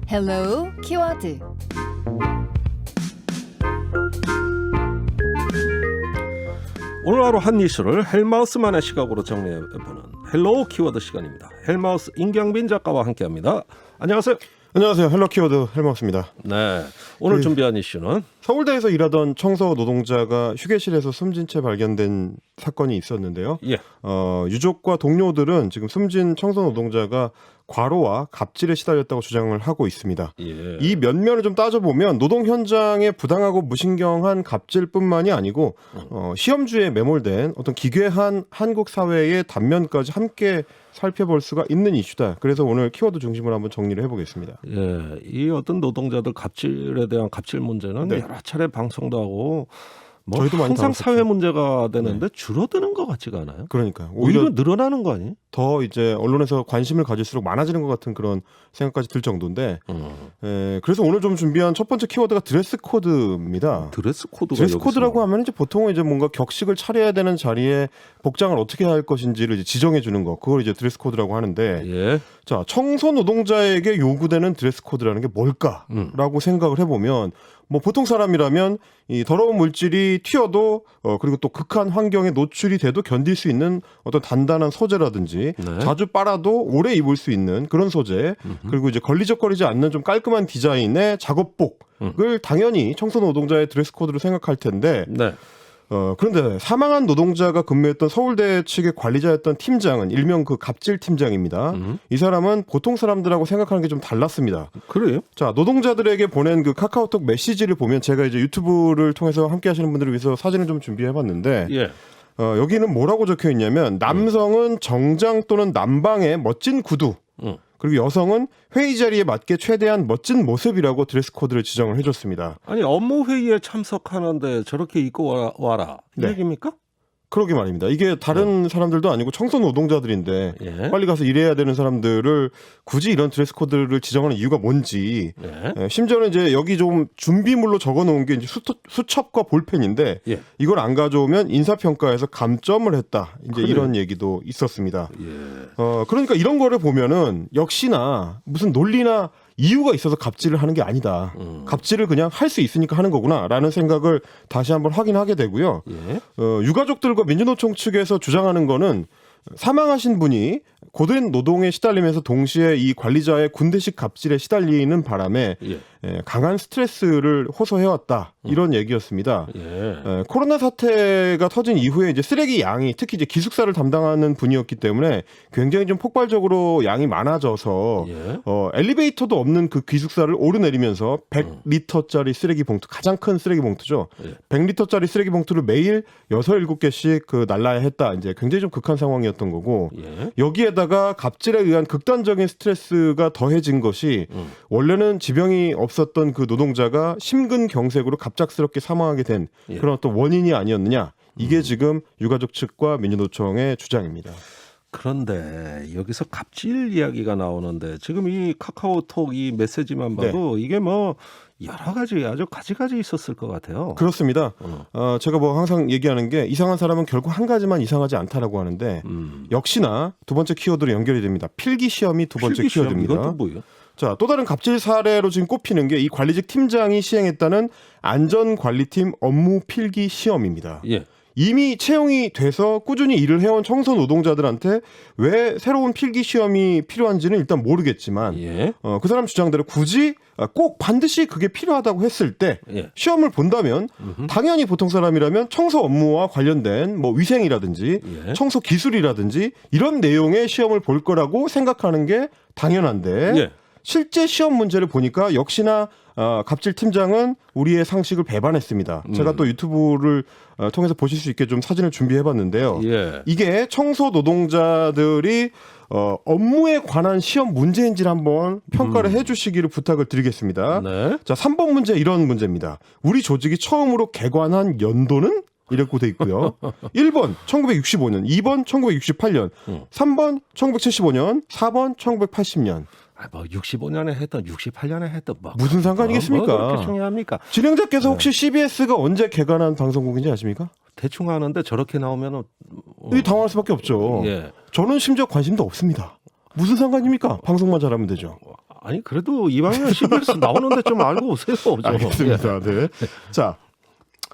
Hello 키워드. 오늘 하루 한 이슈를 헬마우스만의 시각으로 정리해보는 헬로우 키워드 시간입니다. 헬마우스 임경빈 작가와 함께합니다. 안녕하세요. 안녕하세요. 헬로 키워드 헬마우스입니다. 네, 오늘 준비한 이슈는 서울대에서 일하던 청소 노동자가 휴게실에서 숨진 채 발견된 사건이 있었는데요. 예. 유족과 동료들은 지금 숨진 청소 노동자가 과로와 갑질에 시달렸다고 주장을 하고 있습니다. 예. 이 면면을 좀 따져보면 노동 현장에 부당하고 무신경한 갑질뿐만이 아니고 시험주의에 매몰된 어떤 기괴한 한국 사회의 단면까지 함께 살펴볼 수가 있는 이슈다. 그래서 오늘 키워드 중심으로 한번 정리를 해보겠습니다. 예, 이 어떤 노동자들 갑질에 대한 갑질 문제는 네. 여러 차례 방송도 하고 뭐 저희도 많이 항상 다뤘었죠. 사회 문제가 되는데 줄어드는 것 같지가 않아요. 그러니까요. 오히려 늘어나는 거 아니에요? 더 이제 언론에서 관심을 가질수록 많아지는 것 같은 그런 생각까지 들 정도인데 그래서 오늘 좀 준비한 첫 번째 키워드가 드레스 코드입니다. 드레스 코드가 드레스 코드라고 여기서 하면 이제 보통 이제 뭔가 격식을 차려야 되는 자리에 복장을 어떻게 할 것인지를 이제 지정해 주는 거, 그걸 이제 드레스 코드라고 하는데, 예. 자, 청소 노동자에게 요구되는 드레스 코드라는 게 뭘까라고 생각을 해보면, 뭐 보통 사람이라면 이 더러운 물질이 튀어도 그리고 또 극한 환경에 노출이 돼도 견딜 수 있는 어떤 단단한 소재라든지 네. 자주 빨아도 오래 입을 수 있는 그런 소재, 그리고 이제 걸리적거리지 않는 좀 깔끔한 디자인의 작업복을 당연히 청소 노동자의 드레스 코드로 생각할 텐데, 네. 그런데 사망한 노동자가 근무했던 서울대 측의 관리자였던 팀장은 일명 그 갑질 팀장입니다. 이 사람은 보통 사람들하고 생각하는 게 좀 달랐습니다. 그래요? 자, 노동자들에게 보낸 그 카카오톡 메시지를 보면, 제가 이제 유튜브를 통해서 함께 하시는 분들을 위해서 사진을 좀 준비해봤는데, 예. 여기는 뭐라고 적혀 있냐면, 남성은 정장 또는 남방의 멋진 구두, 그리고 여성은 회의 자리에 맞게 최대한 멋진 모습이라고 드레스 코드를 지정을 해줬습니다. 아니 업무 회의에 참석하는데 저렇게 입고 와라 이 네. 얘기입니까? 그러게 말입니다. 이게 다른 사람들도 아니고 청소 노동자들인데 예. 빨리 가서 일해야 되는 사람들을 굳이 이런 드레스 코드를 지정하는 이유가 뭔지, 예. 심지어는 이제 여기 좀 준비물로 적어놓은 게 이제 수첩과 볼펜인데, 예. 이걸 안 가져오면 인사평가에서 감점을 했다. 이제 그래요? 이런 얘기도 있었습니다. 예. 그러니까 이런 거를 보면은 역시나 무슨 논리나 이유가 있어서 갑질을 하는 게 아니다. 갑질을 그냥 할 수 있으니까 하는 거구나라는 생각을 다시 한번 확인하게 되고요. 예. 유가족들과 민주노총 측에서 주장하는 거는 사망하신 분이 고된 노동에 시달리면서 동시에 이 관리자의 군대식 갑질에 시달리는 바람에 예. 강한 스트레스를 호소해왔다, 이런 얘기였습니다. 예. 코로나 사태가 터진 이후에 이제 쓰레기 양이, 특히 이제 기숙사를 담당하는 분이었기 때문에 굉장히 좀 폭발적으로 양이 많아져서 예. 엘리베이터도 없는 그 기숙사를 오르내리면서 100리터짜리 쓰레기 봉투, 가장 큰 쓰레기 봉투죠. 예. 100리터짜리 쓰레기 봉투를 매일 6, 7개씩 그 날라야 했다. 이제 굉장히 좀 극한 상황이었던 거고, 예. 여기에다가 갑질에 의한 극단적인 스트레스가 더해진 것이 원래는 지병이 없었던 그 노동자가 심근경색으로 갑작스럽게 사망하게 된 예. 그런 어떤 원인이 아니었느냐. 이게 지금 유가족 측과 민주노총의 주장입니다. 그런데 여기서 갑질 이야기가 나오는데 지금 이 카카오톡 이 메시지만 봐도 이게 뭐 여러 가지 아주 가지가지 있었을 것 같아요. 그렇습니다. 제가 뭐 항상 얘기하는 게, 이상한 사람은 결국 한 가지만 이상하지 않다라고 하는데, 역시나 두 번째 키워드로 연결이 됩니다. 필기 시험이 두 번째 필기 시험, 키워드입니다. 이건 또 뭐예요? 자, 또 다른 갑질 사례로 지금 꼽히는 게 이 관리직 팀장이 시행했다는 안전관리팀 업무 필기 시험입니다. 예. 이미 채용이 돼서 꾸준히 일을 해온 청소 노동자들한테 왜 새로운 필기 시험이 필요한지는 일단 모르겠지만, 예. 그 사람 주장대로 굳이 꼭 반드시 그게 필요하다고 했을 때 예. 시험을 본다면 당연히 보통 사람이라면 청소 업무와 관련된 뭐 위생이라든지 예. 청소 기술이라든지 이런 내용의 시험을 볼 거라고 생각하는 게 당연한데, 예. 실제 시험 문제를 보니까 역시나 갑질 팀장은 우리의 상식을 배반했습니다. 제가 또 유튜브를 통해서 보실 수 있게 좀 사진을 준비해봤는데요. 예. 이게 청소 노동자들이 업무에 관한 시험 문제인지를 한번 평가를 해주시기를 부탁을 드리겠습니다. 네. 자, 3번 문제, 이런 문제입니다. 우리 조직이 처음으로 개관한 연도는? 이렇게 돼 있고요. 1번 1965년, 2번 1968년, 3번 1975년, 4번 1980년. 뭐 65년에 했던 68년에 했던 뭐 무슨 상관이겠습니까? 뭐 그렇게 중요합니까? 진행자께서 혹시 CBS가 언제 개관한 방송국인지 아십니까? 대충 하는데 저렇게 나오면은 이 당황할 수밖에 없죠. 예. 저는 심지어 관심도 없습니다. 무슨 상관입니까? 방송만 잘하면 되죠. 아니 그래도 이방현 CBS 나오는데 좀 알고 오세요. 좀. 알겠습니다. 네. 자,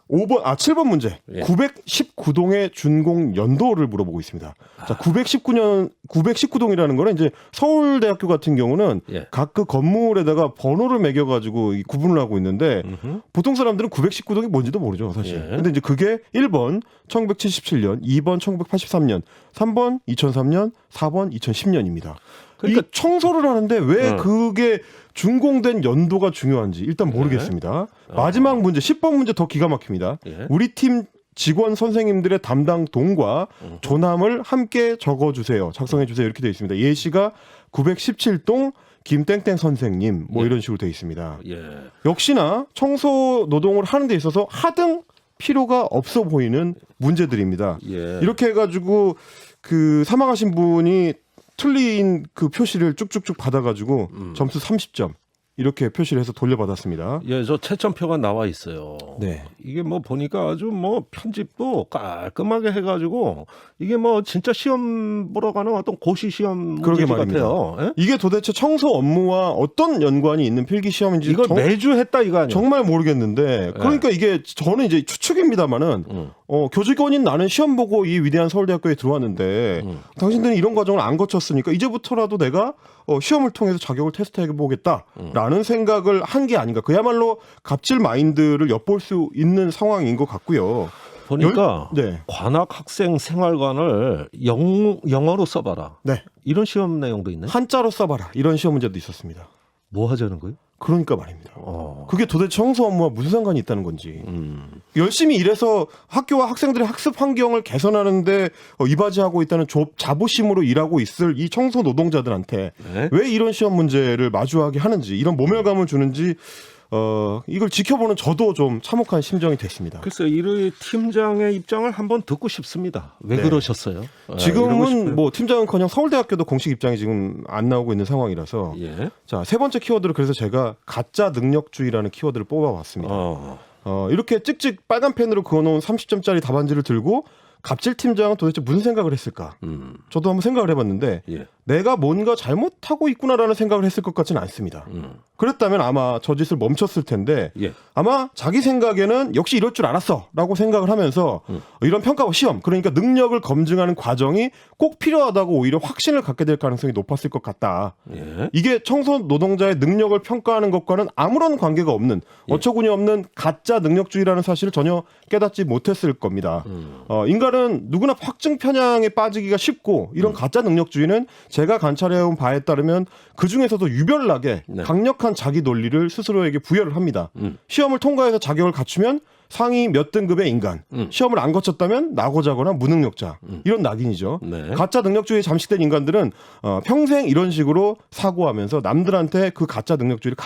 7번 문제. 예. 919동의 준공 연도를 물어보고 있습니다. 자, 919동이라는 거는 이제 서울대학교 같은 경우는 예. 각 그 건물에다가 번호를 매겨가지고 구분을 하고 있는데 보통 사람들은 919동이 뭔지도 모르죠, 사실. 예. 근데 이제 그게 1번 1977년, 2번 1983년, 3번 2003년, 4번 2010년입니다. 그러니까 이 청소를 하는데 왜 그게 준공된 연도가 중요한지 일단 모르겠습니다. 마지막 문제 10번 문제 더 기가 막힙니다. 예. 우리 팀 직원 선생님들의 담당 동과 조남을 함께 적어주세요. 작성해주세요. 이렇게 되어 있습니다. 예시가 917동 김땡땡 선생님 뭐 예. 이런 식으로 되어 있습니다. 예. 역시나 청소 노동을 하는 데 있어서 하등 필요가 없어 보이는 문제들입니다. 예. 이렇게 해가지고 그 사망하신 분이 틀린 그 표시를 쭉쭉쭉 받아가지고 점수 30점 이렇게 표시를 해서 돌려받았습니다. 예, 저 채점표가 나와 있어요. 네. 이게 뭐 보니까 아주 뭐 편집도 깔끔하게 해가지고 이게 뭐 진짜 시험 보러 가는 어떤 고시 시험 그러게 문제지 말입니다. 같아요. 예? 이게 도대체 청소 업무와 어떤 연관이 있는 필기 시험인지 이걸 매주 했다 이거 아니에요? 정말 모르겠는데 그러니까 이게 저는 이제 추측입니다만은 교직원인 나는 시험 보고 이 위대한 서울대학교에 들어왔는데 당신들은 이런 과정을 안 거쳤으니까 이제부터라도 내가 시험을 통해서 자격을 테스트해 보겠다라는 생각을 한 게 아닌가. 그야말로 갑질 마인드를 엿볼 수 있는 상황인 것 같고요. 보니까 네. 관악 학생 생활관을 영어로 써봐라. 네. 이런 시험 내용도 있네. 한자로 써봐라. 이런 시험 문제도 있었습니다. 뭐 하자는 거예요? 그러니까 말입니다. 그게 도대체 청소 업무와 무슨 상관이 있다는 건지. 열심히 일해서 학교와 학생들의 학습 환경을 개선하는데 이바지하고 있다는 자부심으로 일하고 있을 이 청소 노동자들한테 네? 왜 이런 시험 문제를 마주하게 하는지, 이런 모멸감을 주는지 이걸 지켜보는 저도 좀 참혹한 심정이 됐습니다. 글쎄요, 이 팀장의 입장을 한번 듣고 싶습니다. 왜 네. 그러셨어요? 이러고 지금은 싶어요. 뭐 팀장은커녕 서울대학교도 공식 입장이 지금 안 나오고 있는 상황이라서 예. 자, 세 번째 키워드를 그래서 제가 가짜 능력주의라는 키워드를 뽑아봤습니다. 이렇게 찍찍 빨간 펜으로 그어놓은 30점짜리 답안지를 들고 갑질 팀장은 도대체 무슨 생각을 했을까? 저도 한번 생각을 해봤는데 예. 내가 뭔가 잘못하고 있구나라는 생각을 했을 것 같지는 않습니다. 그랬다면 아마 저 짓을 멈췄을 텐데 예. 아마 자기 생각에는 역시 이럴 줄 알았어 라고 생각을 하면서 이런 평가와 시험, 그러니까 능력을 검증하는 과정이 꼭 필요하다고 오히려 확신을 갖게 될 가능성이 높았을 것 같다. 예. 이게 청소 노동자의 능력을 평가하는 것과는 아무런 관계가 없는 어처구니 없는 가짜 능력주의라는 사실을 전혀 깨닫지 못했을 겁니다. 인간은 누구나 확증 편향에 빠지기가 쉽고 이런 가짜 능력주의는 제가 관찰해온 바에 따르면 그중에서도 유별나게 네. 강력한 자기 논리를 스스로에게 부여를 합니다. 시험을 통과해서 자격을 갖추면 상위 몇 등급의 인간, 시험을 안 거쳤다면 나고자거나 무능력자, 이런 낙인이죠. 네. 가짜 능력주의에 잠식된 인간들은 평생 이런 식으로 사고하면서 남들한테 그 가짜 능력주의를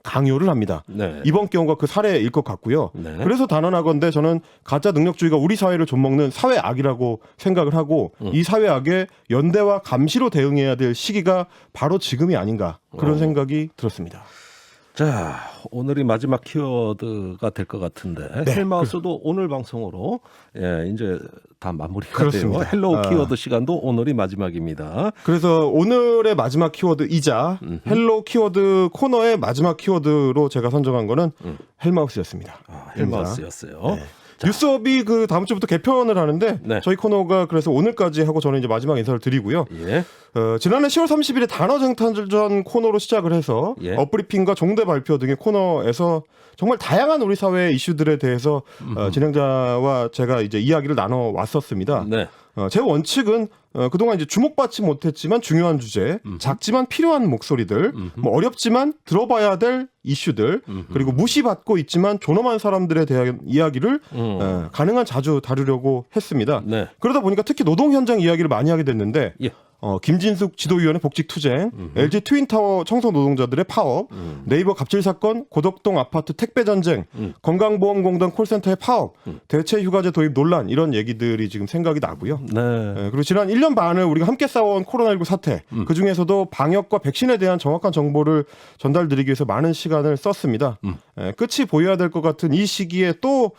강요를 합니다. 네. 이번 경우가 그 사례일 것 같고요. 네. 그래서 단언하건대 저는 가짜 능력주의가 우리 사회를 좀먹는 사회악이라고 생각을 하고 이 사회악에 연대와 감시로 대응해야 될 시기가 바로 지금이 아닌가 그런 생각이 들었습니다. 자, 오늘이 마지막 키워드가 될 것 같은데 헬마우스도 오늘 방송으로 이제 다 마무리가 그렇습니다. 돼요. 헬로우 키워드 시간도 오늘이 마지막입니다. 그래서 오늘의 마지막 키워드이자 헬로 키워드 코너의 마지막 키워드로 제가 선정한 거는 헬마우스였습니다. 헬마우스였어요. 네. 뉴스업이 그 다음 주부터 개편을 하는데 네. 저희 코너가 그래서 오늘까지 하고 저는 이제 마지막 인사를 드리고요. 예. 지난해 10월 30일에 단어쟁탈전 코너로 시작을 해서 예. 업브리핑과 종대 발표 등의 코너에서 정말 다양한 우리 사회의 이슈들에 대해서 진행자와 제가 이제 이야기를 나눠 왔었습니다. 네. 제 원칙은 그동안 이제 주목받지 못했지만 중요한 주제, 작지만 필요한 목소리들, 뭐 어렵지만 들어봐야 될 이슈들, 그리고 무시받고 있지만 존엄한 사람들에 대한 이야기를 가능한 자주 다루려고 했습니다. 네. 그러다 보니까 특히 노동 현장 이야기를 많이 하게 됐는데 예. 김진숙 지도위원회 복직투쟁, LG 트윈타워 청소 노동자들의 파업, 네이버 갑질 사건, 고덕동 아파트 택배 전쟁, 건강보험공단 콜센터의 파업, 대체 휴가제 도입 논란 이런 얘기들이 지금 생각이 나고요. 네. 그리고 지난 1년 반을 우리가 함께 싸워온 코로나19 사태, 그중에서도 방역과 백신에 대한 정확한 정보를 전달드리기 위해서 많은 시간을 썼습니다. 끝이 보여야 될 것 같은 이 시기에 또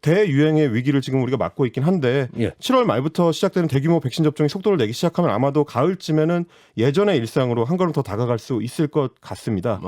대유행의 위기를 지금 우리가 맞고 있긴 한데 예. 7월 말부터 시작되는 대규모 백신 접종이 속도를 내기 시작하면 아마도 가을쯤에는 예전의 일상으로 한 걸음 더 다가갈 수 있을 것 같습니다.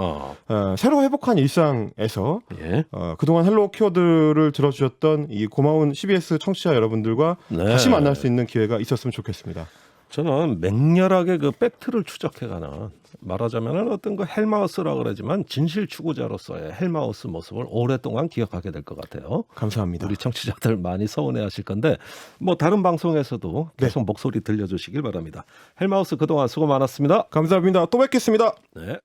새로 회복한 일상에서 예. 그동안 헬로 키워드를 들어주셨던 이 고마운 CBS 청취자 여러분들과 네. 다시 만날 수 있는 기회가 있었으면 좋겠습니다. 저는 맹렬하게 그 팩트를 추적해가는 말하자면 어떤 그 헬마우스라 그러지만 진실 추구자로서의 헬마우스 모습을 오랫동안 기억하게 될 것 같아요. 감사합니다. 우리 청취자들 많이 서운해하실 건데 뭐 다른 방송에서도 계속 목소리 들려주시길 바랍니다. 헬마우스 그동안 수고 많았습니다. 감사합니다. 또 뵙겠습니다. 네.